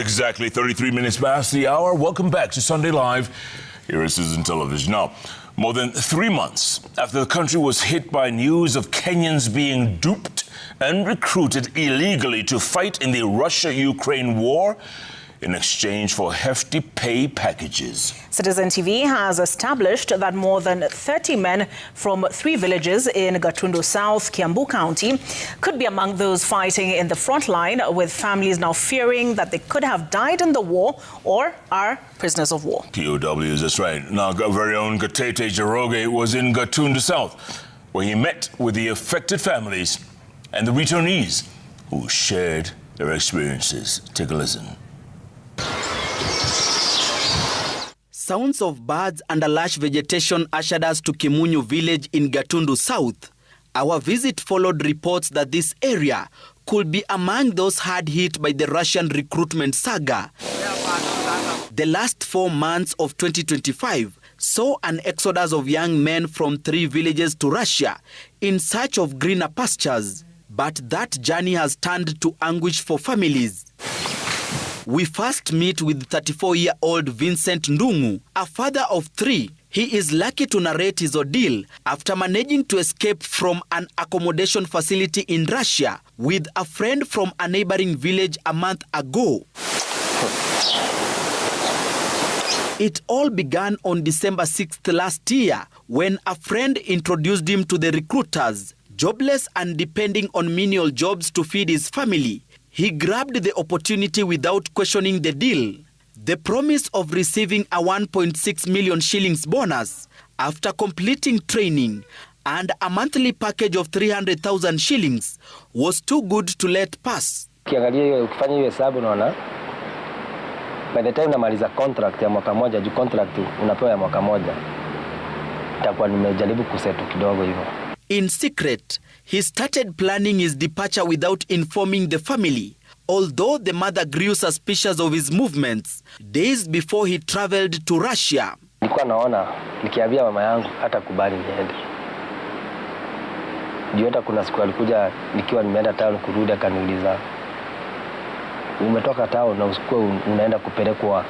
Exactly 33 minutes past the hour. Welcome back to Sunday Live here at Citizen Television. Now, more than 3 months after the country was hit by news of Kenyans being duped and recruited illegally to fight in the Russia-Ukraine war in exchange for hefty pay packages. Citizen TV has established that more than 30 men from 3 villages in Gatundu South, Kiambu County, could be among those fighting in the front line, with families now fearing that they could have died in the war or are prisoners of war. POWs, that's right. Now, our very own Gatete Jaroge was in Gatundu South, where he met with the affected families and the returnees who shared their experiences. Take a listen. Sounds of birds and a lush vegetation ushered us to Kimunyu village in Gatundu South. Our visit followed reports that this area could be among those hard hit by the Russian recruitment saga. The last 4 months of 2025 saw an exodus of young men from 3 villages to Russia in search of greener pastures. But that journey has turned to anguish for families. We first meet with 34-year-old Vincent, a father of 3. He is lucky to narrate his ordeal after managing to escape from an accommodation facility in Russia with a friend from a neighboring village a month ago. It all began on December 6th last year when a friend introduced him to the recruiters. Jobless and depending on menial jobs to feed his family, he grabbed the opportunity without questioning the deal. The promise of receiving a 1.6 million shillings bonus after completing training and a monthly package of 300,000 shillings was too good to let pass. Ukifanya hiyo hesabu unaona by the time unamaliza contract ya mwaka moja, juu contract unapewa ya mwaka moja, itakuwa nimejaribu kusetu kidogo hivyo. In secret, he started planning his departure without informing the family, although the mother grew suspicious of his movements days before he traveled to Russia. Nilikuwa naona nikiambia mama yangu hata kubali niende. Ndio hata kuna siku alikuja nikiwa nimeenda town kurudi akaniuliza, umetoka town na usiku unaenda kupelekwa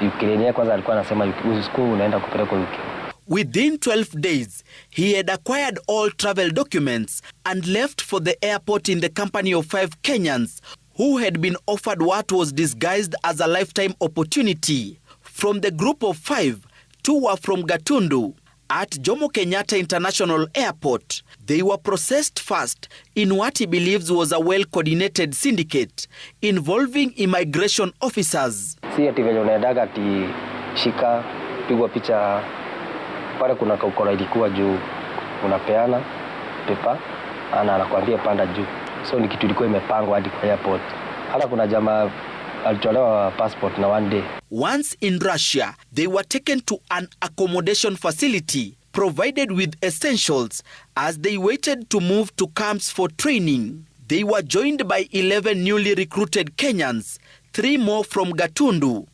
Ukraine? Kwanza alikuwa anasema usiku unaenda kupelekwa Ukraine. Within 12 days, he had acquired all travel documents and left for the airport in the company of 5 Kenyans who had been offered what was disguised as a lifetime opportunity. From the group of 5, 2 were from Gatundu. At Jomo Kenyatta International Airport, they were processed first in what he believes was a well-coordinated syndicate involving immigration officers. Si ati venye unaendaga ati shika pigwa picha pale, kuna ukora ilikuwa juu unapeana pepa ana anakuambia panda juu, so ni kitu ilikuwa imepangwa hadi kwa airport. Hata kuna jamaa alitolewa passport na 1 day. Once in Russia, they were taken to an accommodation facility provided with essentials as they waited to move to camps for training. They were joined by 11 newly recruited Kenyans, 3 more from Gatundu.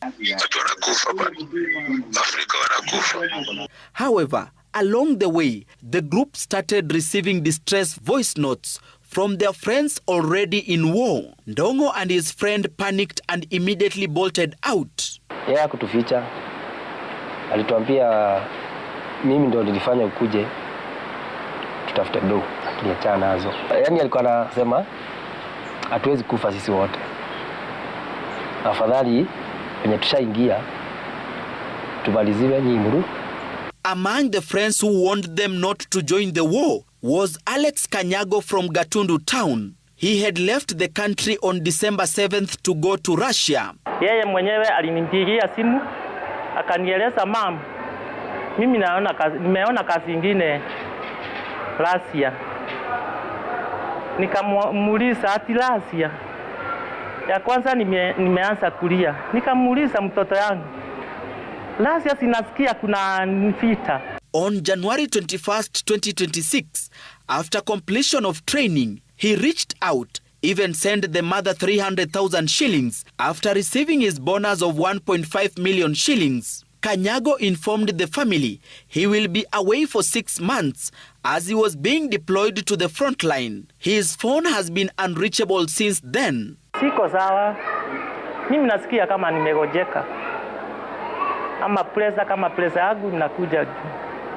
However, along the way, the group started receiving distress voice notes from their friends already in war. Ndongo and his friend panicked and immediately bolted out. Yeye kutuficha. Alituambia mimi ndo nilifanya ukuje tutafute do, tuliachana nazo. Yaani alikuwa anasema hatuwezi kufa sisi wote. Afadhali wenye tushaingia tumaliziwe nyimuru. Among the friends who warned them not to join the war was Alex Kanyago from Gatundu town. He had left the country on December 7th to go to Russia. Yeye mwenyewe alinipigia simu akanieleza, mam, mimi nimeona kazi nyingine Russia. Nikamuuliza ati Russia. Ya kwanza nimeanza kulia. Nikamuuliza mtoto yangu, Russia sinasikia kuna vita. On January 21st, 2026, after completion of training, he reached out, even sent the mother 300,000 shillings after receiving his bonus of 1.5 million shillings. Kanyago informed the family he will be away for 6 months as he was being deployed to the front line. His phone has been unreachable since then. Siko sawa. Mimi nasikia kama nimegojeka. Ama presa yangu inakuja juu.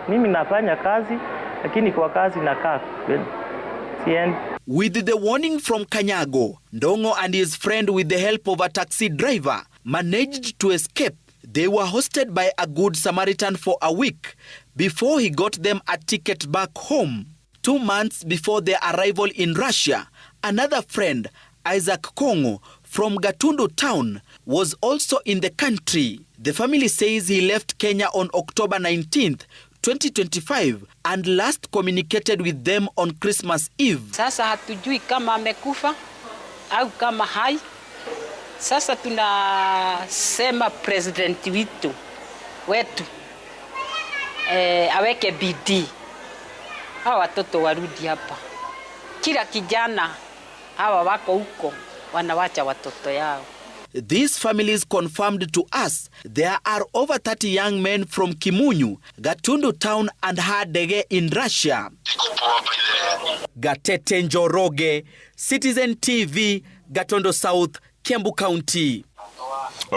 Mimi nafanya kazi lakini kwa kazi nakaa. With the warning from Kanyago, Ndongo and his friend, with the help of a taxi driver, managed to escape. They were hosted by a good Samaritan for a week before he got them a ticket back home. 2 months before their arrival in Russia, another friend, Isaac Kongo, from Gatundu Town, was also in the country. The family says he left Kenya on October 19th, 2025, and last communicated with them on Christmas Eve. Sasa hatujui kama amekufa au kama hai. Sasa tunasema president wetu aweke bidii. Hawa watoto warudi hapa. Kila kijana hawa wako huko wanawacha watoto yao. These families confirmed to us there are over 30 young men from Kimunyu, Gatundu Town and Hadege in Russia. Gatete Njoroge, Citizen TV, Gatundu South, Kiambu County.